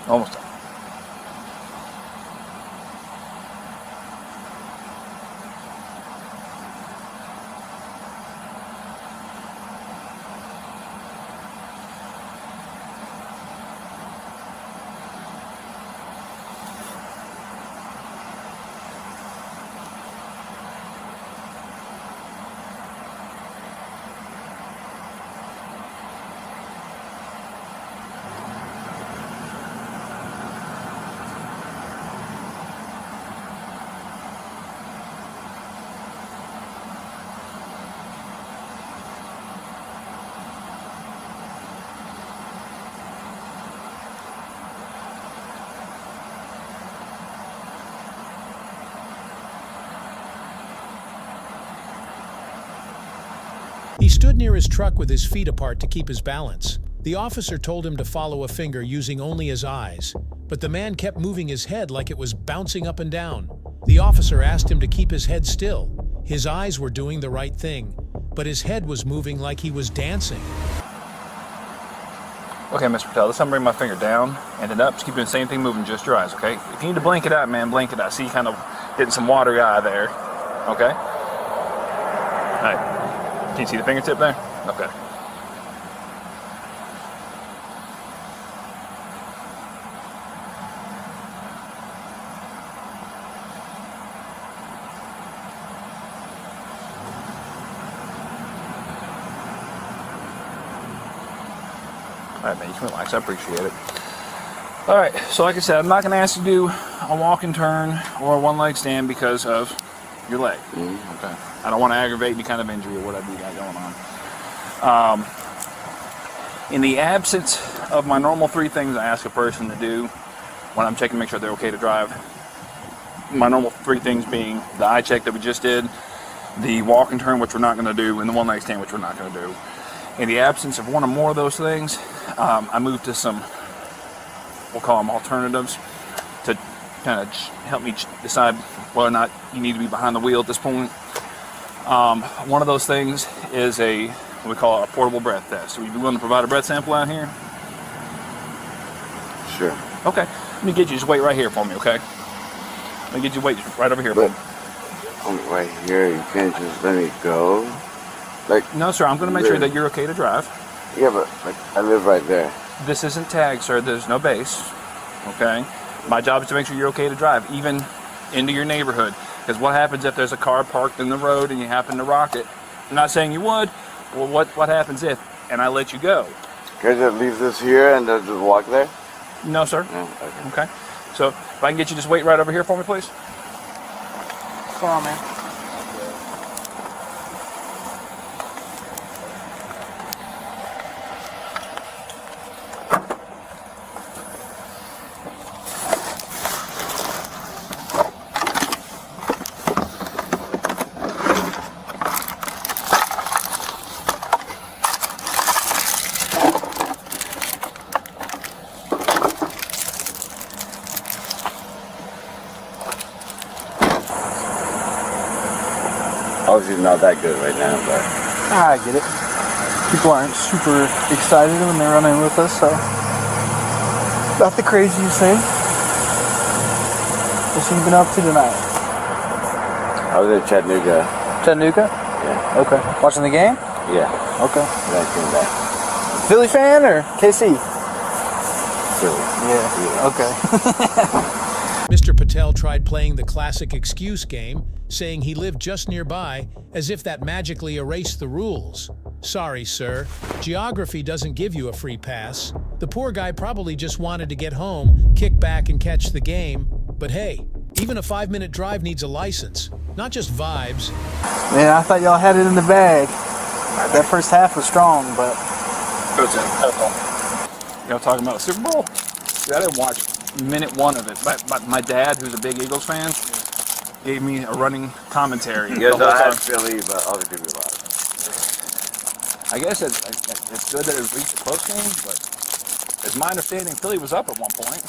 Almost done. He stood near his truck with his feet apart to keep his balance. The officer told him to follow a finger using only his eyes, but the man kept moving his head like it was bouncing up and down. The officer asked him to keep his head still. His eyes were doing the right thing, but his head was moving like he was dancing. Okay, Mr. Patel, this time bring my finger down and then up. Just keep doing the same thing, moving just your eyes, okay? If you need to blink it out, man, blink it out. See, you kind of getting some watery eye there, okay? All right. Can you see the fingertip there? Okay. All right, man, you can relax. I appreciate it. All right, so like I said, I'm not going to ask you to do a walk and turn or a one-leg stand because of your leg. Okay. I don't want to aggravate any kind of injury or whatever you got going on. In the absence of my normal 3 things I ask a person to do when I'm checking to make sure they're okay to drive, my normal 3 things being the eye check that we just did, the walk and turn, which we're not going to do, and the one-leg stand, which we're not going to do. In the absence of one or more of those things, I moved to some, we'll call them alternatives, to kind of help me decide whether or not you need to be behind the wheel at this point. One of those things is what we call a portable breath test. Would you be willing to provide a breath sample out here? Sure. Okay. Let me get you, just wait right here for me, okay? Let me get you, wait right over here for me. I'm right here, you can't just let me go? No, sir, I'm going to make sure that you're okay to drive. Yeah, but I live right there. This isn't tagged, sir. There's no base, okay? My job is to make sure you're okay to drive, even into your neighborhood. Because what happens if there's a car parked in the road and you happen to rock it? I'm not saying you would. Well, what happens if, and I let you go? Can I just leave this here and just walk there? No, sir. No, okay. So if I can get you just wait right over here for me, please. Come on, man. obviously not that good right now, but I get it. People aren't super excited when they're running with us, so nothing crazy you say. What's you been up to tonight? I was in Chattanooga. Chattanooga? Yeah. Okay. Watching the game? Yeah. Okay. And I came back. Philly fan or KC? Philly. Yeah. Okay. Mr. Patel tried playing the classic excuse game, saying he lived just nearby, as if that magically erased the rules. Sorry, sir. Geography doesn't give you a free pass. The poor guy probably just wanted to get home, kick back and catch the game. But hey, even a 5-minute drive needs a license, not just vibes. Man, I thought y'all had it in the bag. That first half was strong, but... Y'all talking about the Super Bowl? See, I didn't watch minute one of it, but my dad, who's a big Eagles fan, gave me a running commentary. Yes, I had Philly, but obviously we lost. I guess it's good that it was reached a close game, but it's my understanding Philly was up at one point.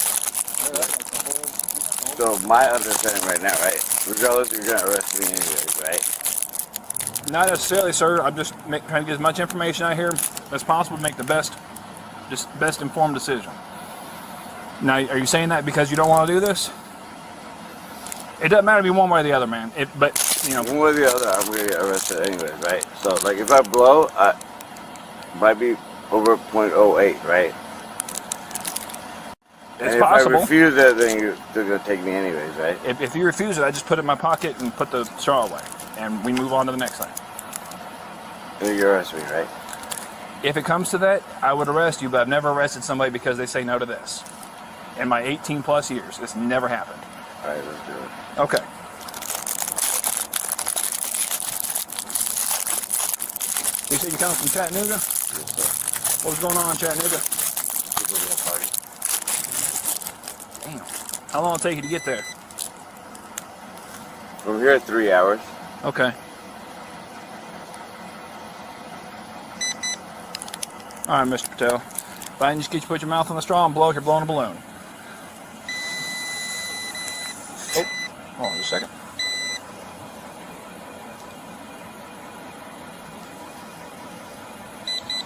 So my understanding right now, right? Regardless, you're gonna arrest me anyways, right? Not necessarily, sir. I'm just trying to get as much information out here as possible to make the best informed decision. Now, are you saying that because you don't want to do this? It doesn't matter to me one way or the other, man. But you know, one way or the other, I'm gonna get arrested anyways, right? So, like, if I blow, I might be over 0.08, right? It's and possible. If I refuse it, then they're gonna take me anyways, right? If you refuse it, I just put it in my pocket and put the straw away, and we move on to the next thing. And you arrest me, right? If it comes to that, I would arrest you, but I've never arrested somebody because they say no to this. In my 18 plus years, it's never happened. All right, let's do it. Okay. You said you're coming from Chattanooga? Yes, sir. What was going on in Chattanooga? People at a party. Damn. How long will it take you to get there? From here at 3 hours. Okay. All right, Mr. Patel. If I can just get you to put your mouth on the straw and blow like you're blowing a balloon. Oh, hold on just a second.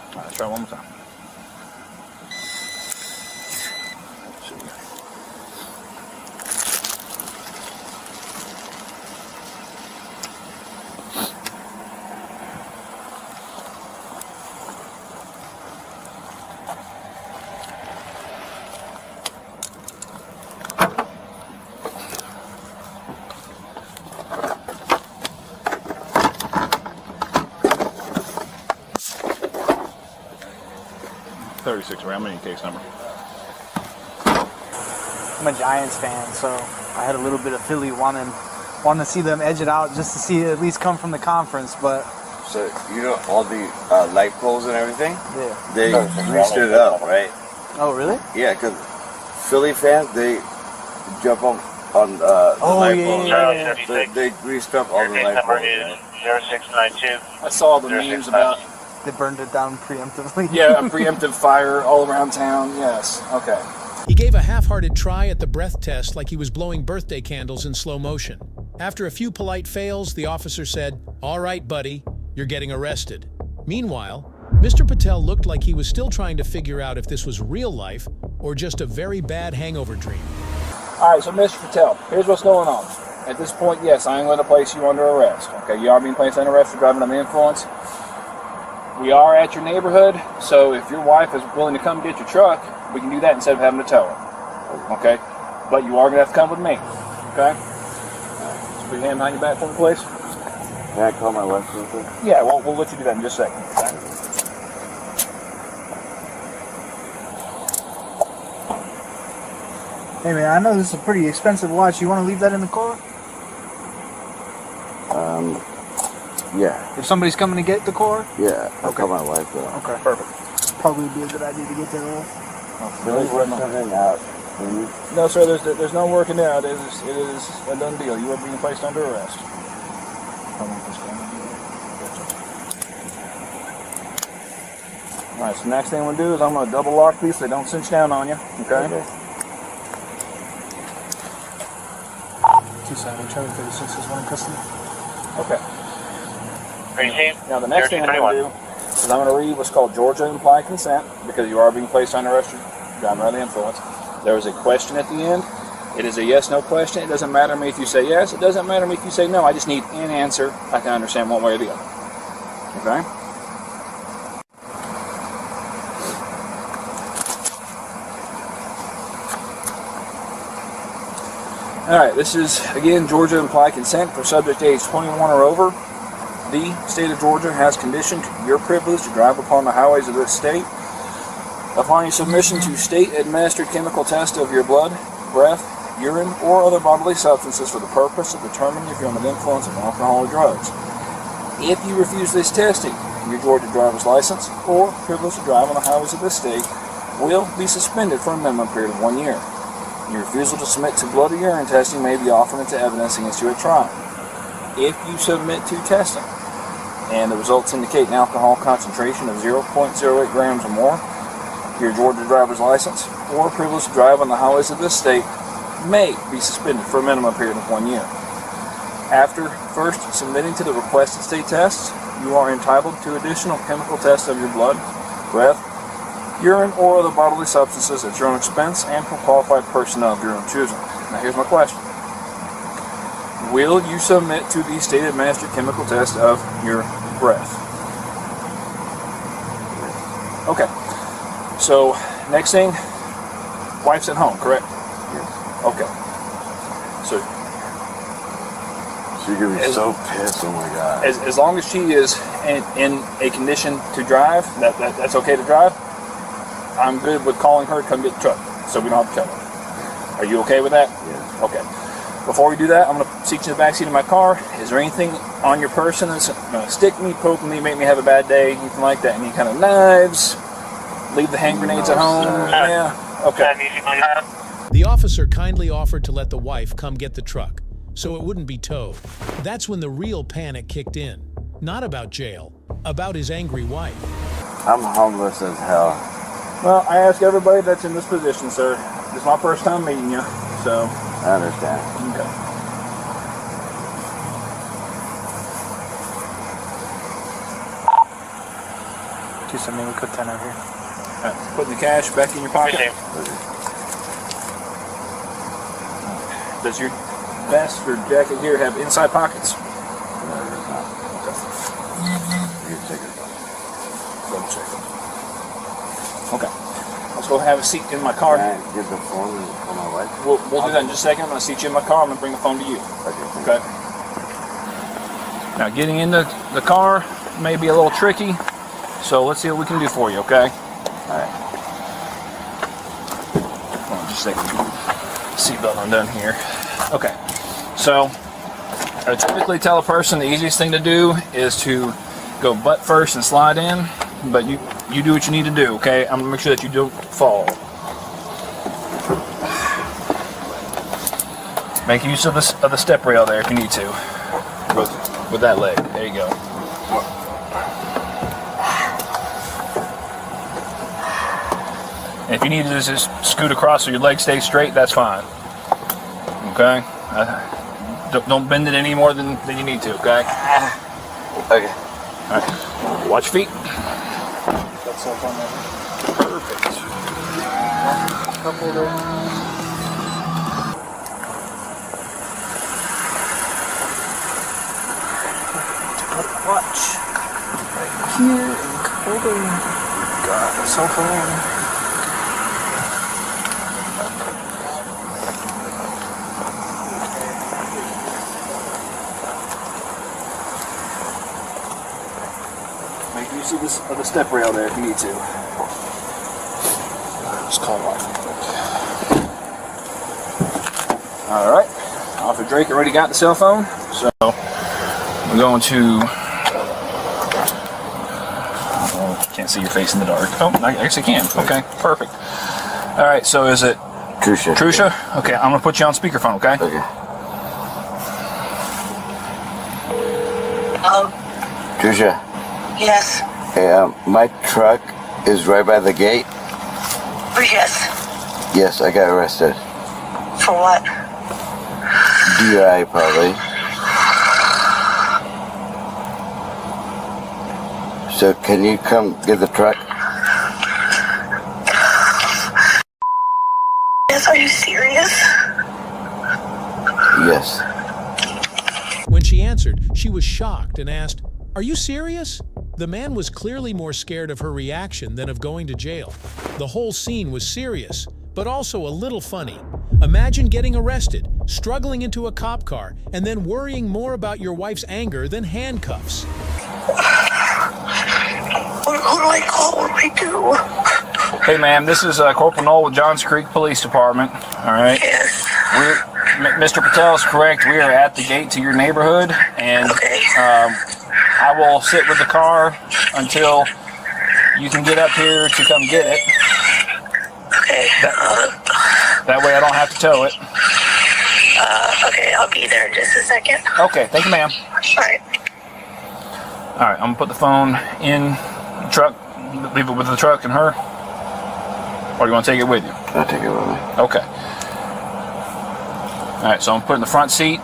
All right, let's try it one more time. Let's see. 36 around. Many case number. I'm a Giants fan, so I had a little bit of Philly wanting to see them edge it out just to see it at least come from the conference, but... So, you know, all the light poles and everything? Yeah. They greased it up, right? Oh, really? Yeah, because Philly fans, they jump on the light poles. Yeah. So they greased up all the light poles, right? 0692. I saw the memes about... They burned it down preemptively. Yeah, a preemptive fire all around town, yes. Okay. He gave a half-hearted try at the breath test like he was blowing birthday candles in slow motion. After a few polite fails, the officer said, "All right, buddy, you're getting arrested." Meanwhile, Mr. Patel looked like he was still trying to figure out if this was real life or just a very bad hangover dream. All right, so Mr. Patel, here's what's going on. At this point, yes, I am going to place you under arrest. Okay, you are being placed under arrest for driving under the influence. We are at your neighborhood, so if your wife is willing to come get your truck, we can do that instead of having to tow it. Okay? But you are going to have to come with me. Okay? Just put your hand behind your back for me, please. Can I call my wife real quick? Yeah, we'll let you do that in just a second. Okay? Hey man, I know this is a pretty expensive watch. You want to leave that in the car? Yeah. If somebody's coming to get the car? Yeah, I'll call my wife though. Okay, perfect. Probably be a good idea to get that off. Really working out. No, sir, there's no working out. It is a done deal. You are being placed under arrest. Alright, so next thing I'm going to do is I'm going to double lock these so they don't cinch down on you. Okay? 270, Charlie 36 is one in custody. Okay. Now the next thing I'm going to do is I'm going to read what's called Georgia implied consent, because you are being placed under arrest for driving under the influence. There is a question at the end. It is a yes/no question. It doesn't matter to me if you say yes. It doesn't matter to me if you say no. I just need an answer I can understand one way or the other. Okay? Alright, this is, again, Georgia implied consent for subject age 21 or over. The state of Georgia has conditioned your privilege to drive upon the highways of this state. Upon your submission to state-administered chemical test of your blood, breath, urine, or other bodily substances for the purpose of determining if you're under the influence of alcohol or drugs. If you refuse this testing, your Georgia driver's license or privilege to drive on the highways of this state will be suspended for a minimum period of 1 year. Your refusal to submit to blood or urine testing may be offered into evidence against you at trial. If you submit to testing and the results indicate an alcohol concentration of 0.08 grams or more, your Georgia driver's license or privilege to drive on the highways of this state may be suspended for a minimum period of 1 year. After first submitting to the requested state tests, you are entitled to additional chemical tests of your blood, breath, urine, or other bodily substances at your own expense and from qualified personnel of your own choosing. Now here's my question. Will you submit to the state-administered chemical test of your breath? Okay. So, next thing, wife's at home, correct? Yes. Okay. So, she's going to be so pissed, oh my God. As long as she is in a condition to drive, that's okay to drive, I'm good with calling her to come get the truck, so we don't have to tell her. Are you okay with that? Yes. Okay. Before we do that, I'm going to seat you in the back seat of my car. Is there anything on your person that's going to stick me, poke me, make me have a bad day, anything like that? Any kind of knives? Leave the hand grenades at home? Yeah. Okay. The officer kindly offered to let the wife come get the truck, so it wouldn't be towed. That's when the real panic kicked in. Not about jail, about his angry wife. I'm homeless as hell. Well, I ask everybody that's in this position, sir. This is my first time meeting you, so... I understand. Okay. Can you send me a quick 10 over here? Alright, putting the cash back in your pocket. Okay. Does your vest or jacket here have inside pockets? No, it does not. Okay. You take it. Double check it. Okay. Let's go have a seat in my car. Can I get the phone for my wife? We'll do that in just a second. I'm going to seat you in my car. I'm going to bring the phone to you. Okay. Now, getting into the car may be a little tricky, so let's see what we can do for you, okay? All right. Hold on just a second. Seatbelt undone here. Okay. So, I typically tell a person the easiest thing to do is to go butt first and slide in, but you do what you need to do, okay? I'm going to make sure that you don't fall. Make use of the step rail there if you need to. With that leg. There you go. And if you need to just scoot across so your leg stays straight, that's fine. Okay? Don't bend it any more than you need to, okay? Okay. Alright. Watch your feet. That's up on there. Perfect. Couple there. Watch. Right here and cover. Got the cell phone. Make use of the step rail there if you need to. Just call it off. Alright. Officer Drake already got the cell phone, so we're going to... Oh, can't see your face in the dark. Oh, I guess I can. Okay, perfect. Alright, so is it... Trusha. Trusha? Okay, I'm going to put you on speakerphone, okay? Okay. Trusha. Yes. Hey, my truck is right by the gate. Yes. Yes, I got arrested. For what? DUI, probably. So can you come get the truck? Yes, are you serious? Yes. When she answered, she was shocked and asked, "Are you serious?" The man was clearly more scared of her reaction than of going to jail. The whole scene was serious, but also a little funny. Imagine getting arrested, struggling into a cop car, and then worrying more about your wife's anger than handcuffs. Who do I call? What do I do? Hey, ma'am, this is Corporal Knoll with Johns Creek Police Department. All right. Yes. Mr. Patel is correct. We are at the gate to your neighborhood, and I will sit with the car until you can get up here to come get it. Okay. That way I don't have to tow it. Okay, I'll be there in just a second. Okay, thank you, ma'am. All right. All right, I'm gonna put the phone in the truck, leave it with the truck and her. Or do you want to take it with you? I'll take it with me. Okay. All right, so I'm putting the front seat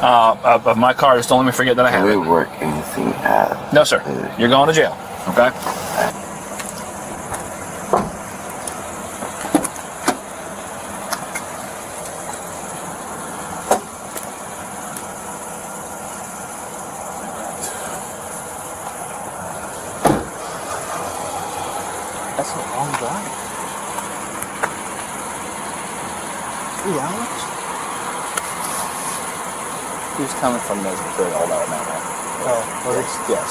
of my car. Just don't let me forget that I have it. Can we work anything out? No, sir. You're going to jail. Okay. That's a long drive. 3 hours? He was coming from those before all that matter. Oh, well, Yes.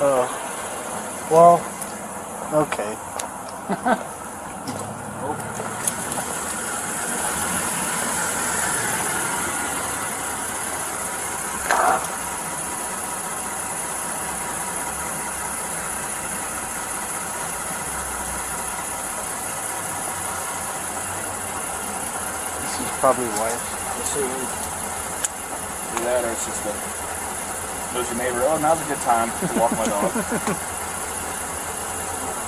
oh. Well, okay. Probably wife. Do that, or it's just there's your neighbor. Oh, now's a good time to walk my dog.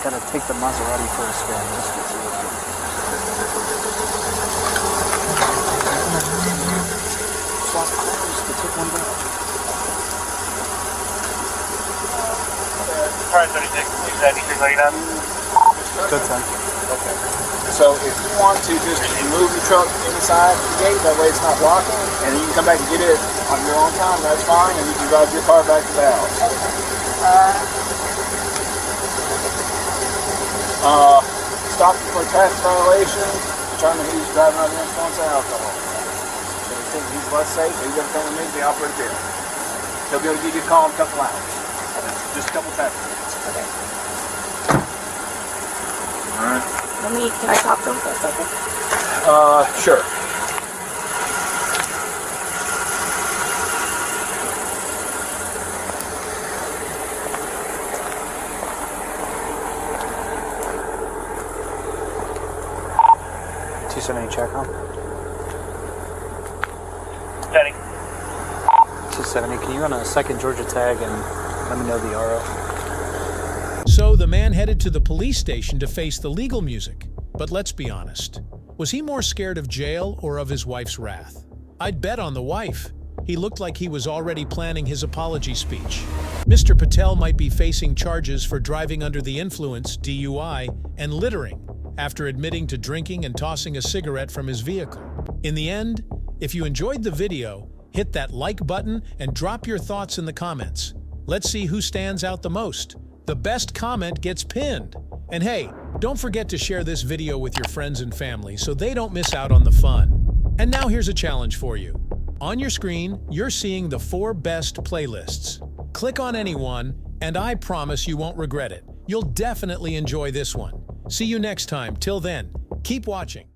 Gotta take the Maserati for a spin. Swap cars to take one back. Car 36, is that anything like that? Good time. Okay. So if you want to just move the truck inside the gate, that way it's not blocking, and you can come back and get it on your own time, that's fine, and you can drive your car back to the house. Stop for a traffic violation, determine who's driving under the influence of alcohol. So if you think he's less safe, he's going to come with me to the operator there. He'll be able to give you a call in a couple hours. Just a couple traffic minutes. Okay. Alright. Can I talk to him for a second? Sure. $270 check home. Setting. 270. Can you run a second Georgia tag and let me know the RO? So the man headed to the police station to face the legal music. But let's be honest. Was he more scared of jail or of his wife's wrath? I'd bet on the wife. He looked like he was already planning his apology speech. Mr. Patel might be facing charges for driving under the influence, DUI, and littering after admitting to drinking and tossing a cigarette from his vehicle. In the end, if you enjoyed the video, hit that like button and drop your thoughts in the comments. Let's see who stands out the most. The best comment gets pinned. And hey, don't forget to share this video with your friends and family so they don't miss out on the fun. And now here's a challenge for you. On your screen, you're seeing the 4 best playlists. Click on any one, and I promise you won't regret it. You'll definitely enjoy this one. See you next time. Till then, keep watching.